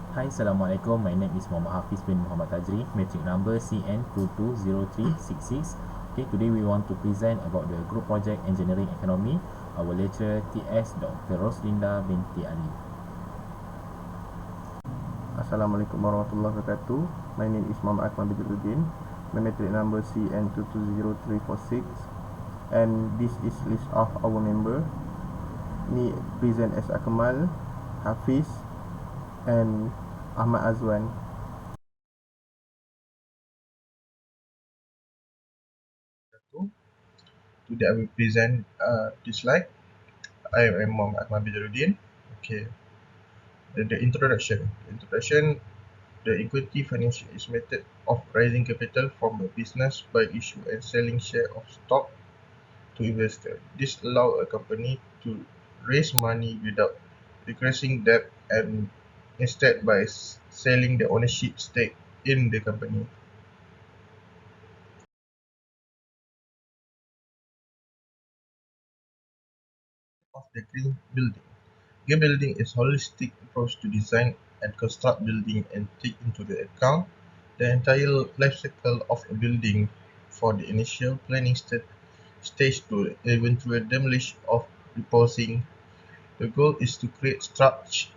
Hi, Assalamualaikum. My name is Muhammad Hafiz bin Muhammad Tajri, metric number CN220366. Okay, today we want to present about the group project engineering economy. Our lecturer TS Dr. Roslinda binti Ali. Assalamualaikum warahmatullahi wabarakatuh. My name is Muhammad Akmal Bidruddin. My metric number CN220346, and this is list of our member. Me present as Akmal, Hafiz, and Ahmad Azwan. Today I will present this slide. I am Muhammad Akmal Bidruddin. Okay, the introduction. The equity financing is method of raising capital from a business by issue and selling share of stock to investors. This allows a company to raise money without increasing debt and instead by selling the ownership stake in the company. Of the green building. Green building is a holistic approach to design and construct building and take into the account the entire life cycle of a building for the initial planning stage to eventual demolition of reposing. The goal is to create structures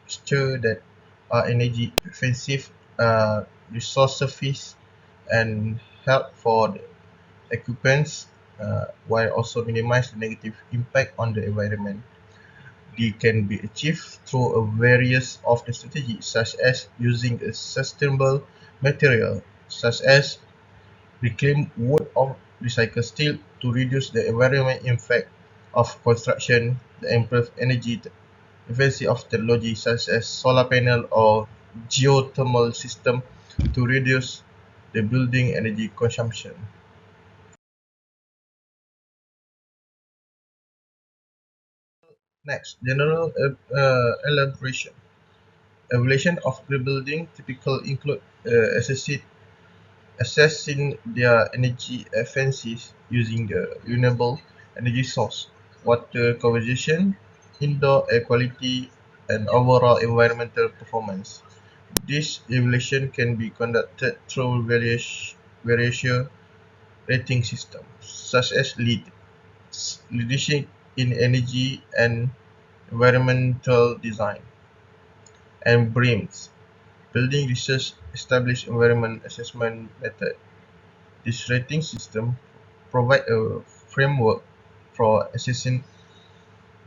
that are energy efficient, resource efficient, and help for the occupants, while also minimize the negative impact on the environment. They can be achieved through a various of the strategies, such as using a sustainable material, such as reclaimed wood or recycled steel, to reduce the environmental impact of construction, the improve energy efficiency of technology such as solar panel or geothermal system to reduce the building energy consumption. Next, general elaboration. Evaluation of green building typically include assessing their energy efficiency using the renewable energy source, water conservation, indoor air quality, and overall environmental performance. This evaluation can be conducted through various rating systems, such as leadership in energy and environmental design, and BREEAMS, Building Research Established Environment Assessment Method. This rating system provides a framework for assessing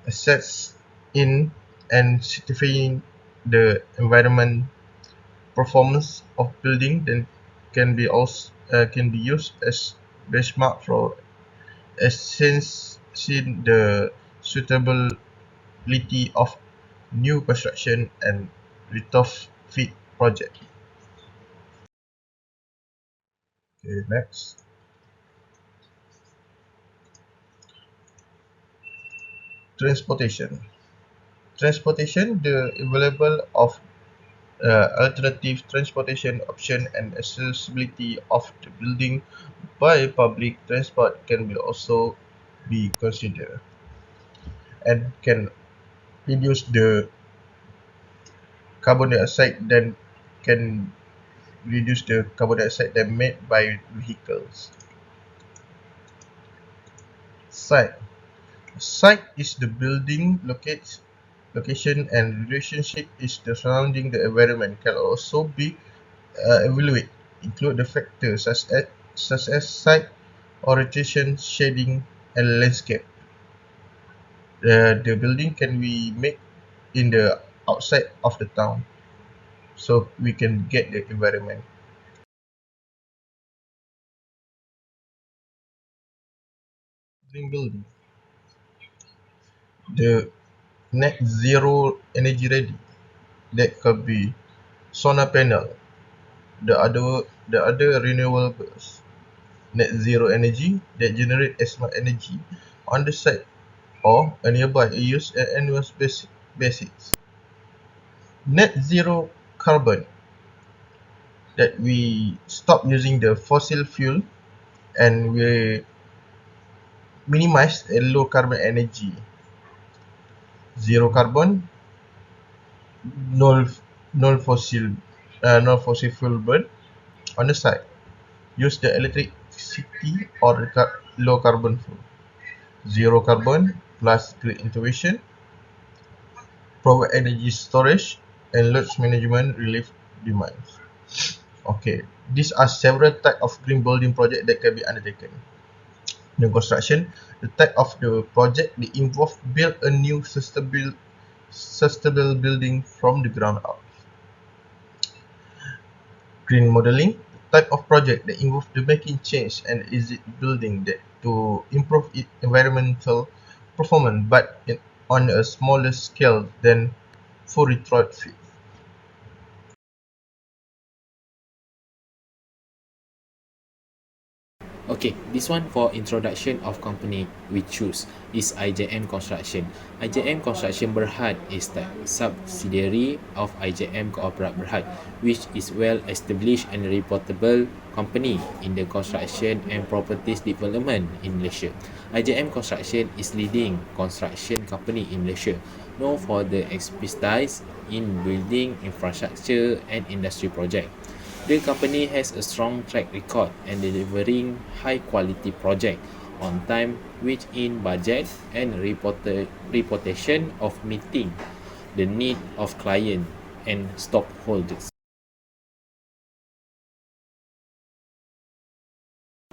assets in and certifying the environment performance of building, then can be used as benchmark for assessing the suitability of new construction and retrofit project. Okay, next. Transportation. Transportation, the available of alternative transportation option and accessibility of the building by public transport can be also be considered, and can reduce the carbon dioxide then can reduce the carbon dioxide that made by vehicles. Site. Site is the building location and relationship is the surrounding the environment can also be evaluated, include the factors such as site orientation, shading, and landscape. The building can be made in the outside of the town, so we can get the environment. Green building. The net zero energy ready. That could be solar panel. The other renewables. Net zero energy that generate as much energy on the site or a nearby use at annual basis. Net zero carbon, that we stop using the fossil fuel and we minimize a low carbon energy. Zero carbon, null no fossil fuel burn on the site. Use the electricity or low carbon fuel. Zero carbon plus grid integration, provide energy storage, and load management relief demands. Okay, these are several types of green building project that can be undertaken. New construction, the type of the project they involve build a new sustainable building from the ground up. Green modeling, the type of project that involve the making change and exit building that to improve its environmental performance but on a smaller scale than full retrofit. Okay, this one for introduction of company we choose is IJM Construction. IJM Construction Berhad is the subsidiary of IJM Cooperat Berhad, which is well established and reportable company in the construction and properties development in Malaysia. IJM Construction is leading construction company in Malaysia, known for the expertise in building infrastructure and industry project. The company has a strong track record and delivering high quality project on time, within budget, and reputation of meeting the need of client and stockholders.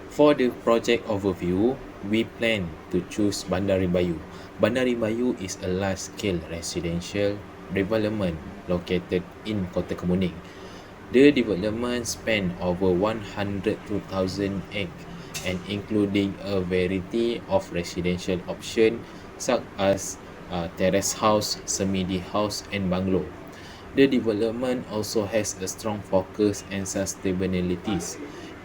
For the project overview, we plan to choose Bandar Bayu. Bandar Bayu is a large-scale residential development located in Kota Kemuning. The development span over 102,000 acres and including a variety of residential options such as terrace house, semi-D house and bungalow. The development also has a strong focus on sustainability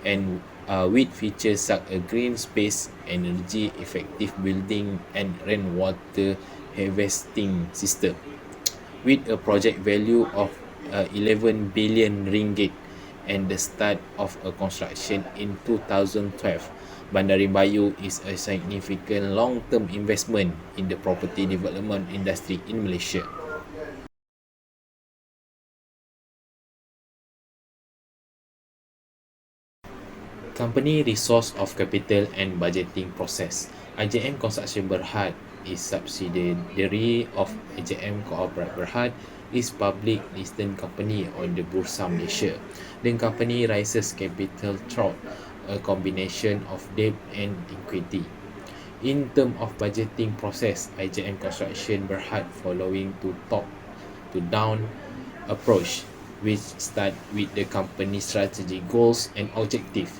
and with features such as green space, energy effective building and rainwater harvesting system. With a project value of 11 billion ringgit and the start of a construction in 2012, Bandar Bayu is a significant long-term investment in the property development industry in Malaysia. Company resource of capital and budgeting process. IJM Construction Berhad is subsidiary of IJM Cooperat Berhad is public listed company on the Bursa Malaysia. The company raises capital through a combination of debt and equity. In terms of budgeting process, IJM Construction Berhad following to top to down approach, which start with the company strategy goals and objective.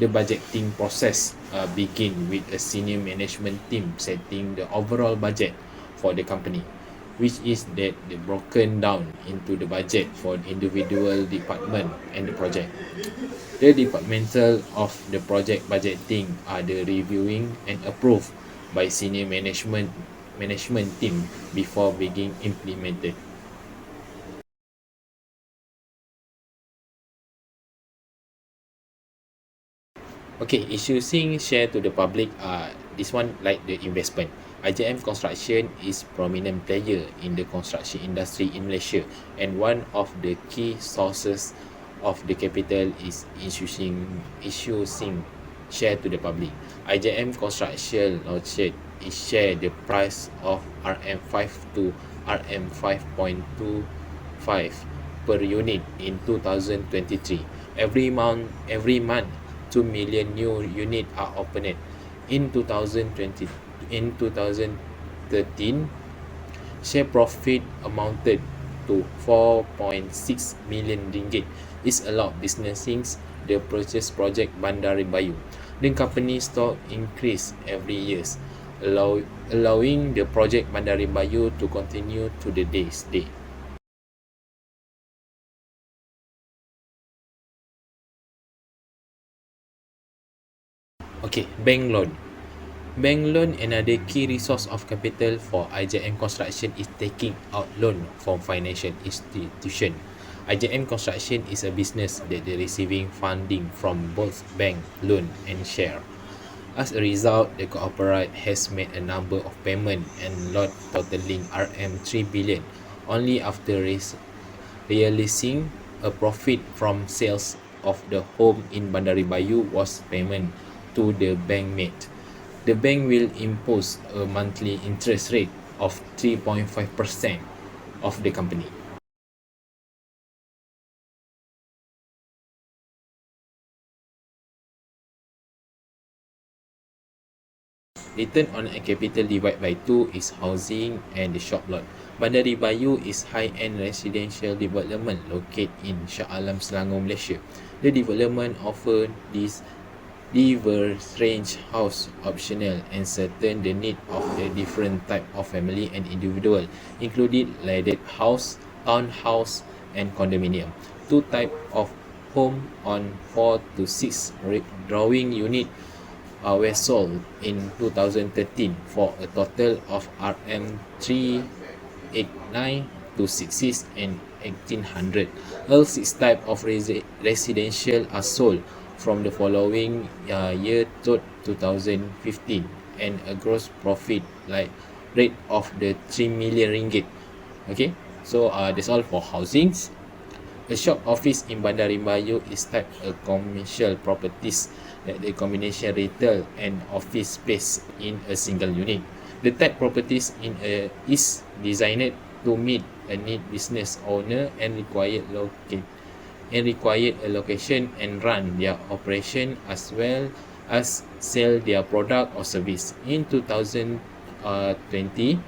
The budgeting process begin with a senior management team setting the overall budget for the company, which is that they broken down into the budget for the individual department and the project. The departmental of the project budgeting are the reviewing and approved by senior management team before being implemented. Okay, issuing share to the public, this one like the investment. IJM Construction is prominent player in the construction industry in Malaysia and one of the key sources of the capital is issuing share to the public. IJM Construction launched its share the price of RM5 to RM5.25 per unit in 2023. Every month 2 million new units are opened. In 2020, in 2013, share profit amounted to 4.6 million ringgit. This allowed businesses the purchase project Bandar Bayu. The company stock increase every years, allowing the project Bandar Bayu to continue to the day's day. Okay, bank loan. Bank loan, another key resource of capital for IJM Construction is taking out loan from financial institution. IJM Construction is a business that is receiving funding from both bank loan and share. As a result, the corporate has made a number of payment and loan totaling RM3 billion only after realizing a profit from sales of the home in Bandari Bayu was payment to the bank made. The bank will impose a monthly interest rate of 3.5% of the company. Return on capital divided by 2 is housing and the shop lot. Bandari Bayu is high-end residential development located in Shah Alam, Selangor, Malaysia. The development offers this diverse range house optional and certain the need of the different type of family and individual, including landed house, townhouse, and condominium. Two type of home on 4 to 6 drawing unit were sold in 2013 for a total of RM 389 to 60s and 1800. All six types of residential are sold from the following year to 2015 and a gross profit like rate of the 3 million ringgit. Okay, so that's all for housings. A shop office in Bandar Bayu is type a commercial properties that the combination retail and office space in a single unit. The type properties is designed to meet a need business owner and required a location and run their operation as well as sell their product or service. In 2020,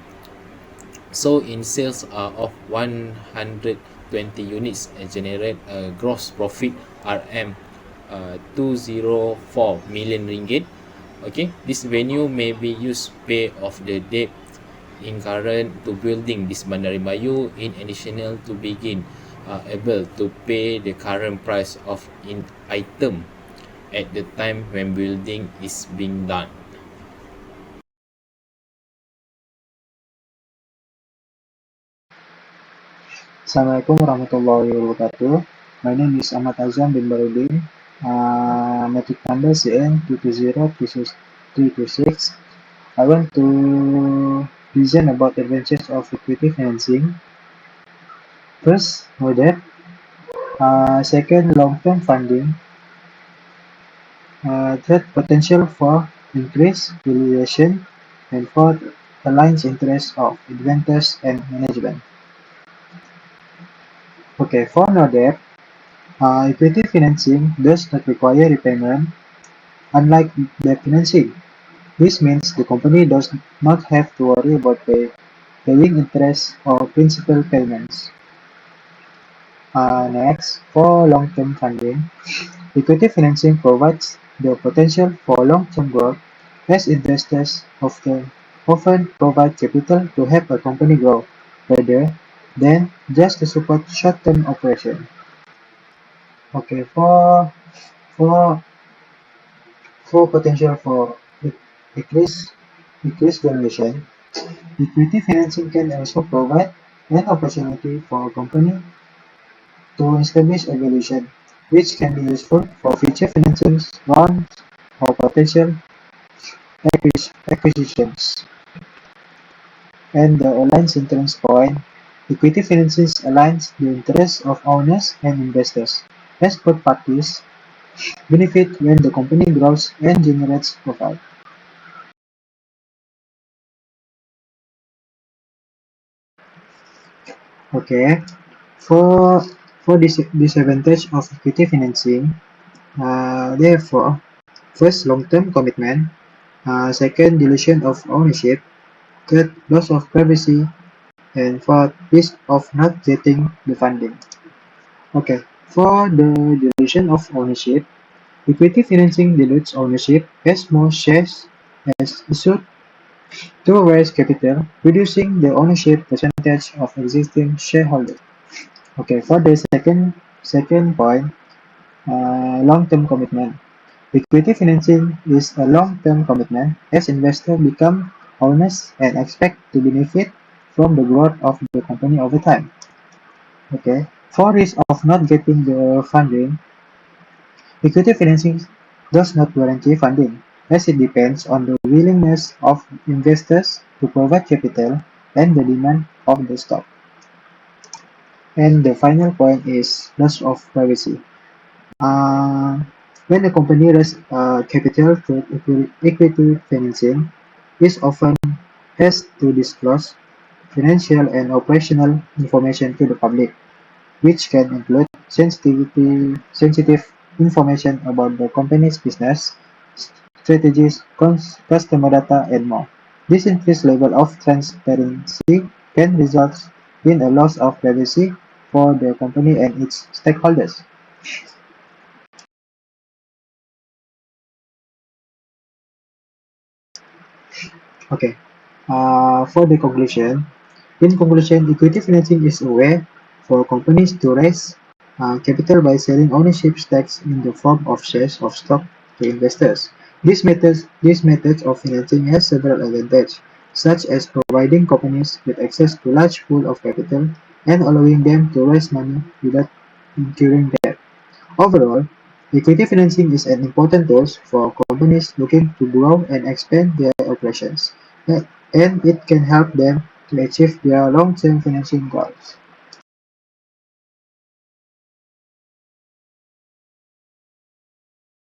so in sales of 120 units and generate a gross profit RM 204 million ringgit. Okay, this venue may be used pay off the debt incurred to building this Bandari Bayu in additional to begin able to pay the current price of in item at the time when building is being done. Assalamualaikum warahmatullahi wabarakatuh. My name is Ahmad Azam bin Barudin. Matric number CN 220-326. I want to present about the advantages of equity financing. First, no debt. Second, long-term funding. Third, potential for increased valuation. And fourth, aligns interests of investors and management. Okay, for no debt, equity financing does not require repayment, unlike debt financing. This means the company does not have to worry about paying interest or principal payments. Next, for long-term funding, equity financing provides the potential for long-term growth as investors often provide capital to help a company grow rather than just to support short-term operation. Okay, for potential for decreased valuation, equity financing can also provide an opportunity for a company to establish a valuation, which can be useful for future financing rounds or potential acquisitions. And the aligns interest point, equity financing aligns the interests of owners and investors, as both parties benefit when the company grows and generates profit. Okay, for disadvantage of equity financing, therefore, first, long-term commitment. Second, dilution of ownership. Third, loss of privacy. And fourth, risk of not getting the funding. Okay, for the dilution of ownership, equity financing dilutes ownership as more shares as issued to raise capital, reducing the ownership percentage of existing shareholders. Okay, for the second point, long-term commitment. Equity financing is a long-term commitment as investors become owners and expect to benefit from the growth of the company over time. Okay. For risk of not getting the funding, equity financing does not guarantee funding, as it depends on the willingness of investors to provide capital and the demand of the stock. And the final point is loss of privacy. Uh, when a company raises capital through equity financing, it often has to disclose financial and operational information to the public, which can include sensitive information about the company's business, strategies, customer data, and more. This increased level of transparency can result in a loss of privacy for the company and its stakeholders. Okay. For the conclusion, in conclusion, equity financing is a way for companies to raise capital by selling ownership stakes in the form of shares of stock to investors. These methods of financing has several advantages, such as providing companies with access to large pool of capital and allowing them to raise money without incurring debt. Overall, equity financing is an important tool for companies looking to grow and expand their operations, and it can help them to achieve their long-term financing goals.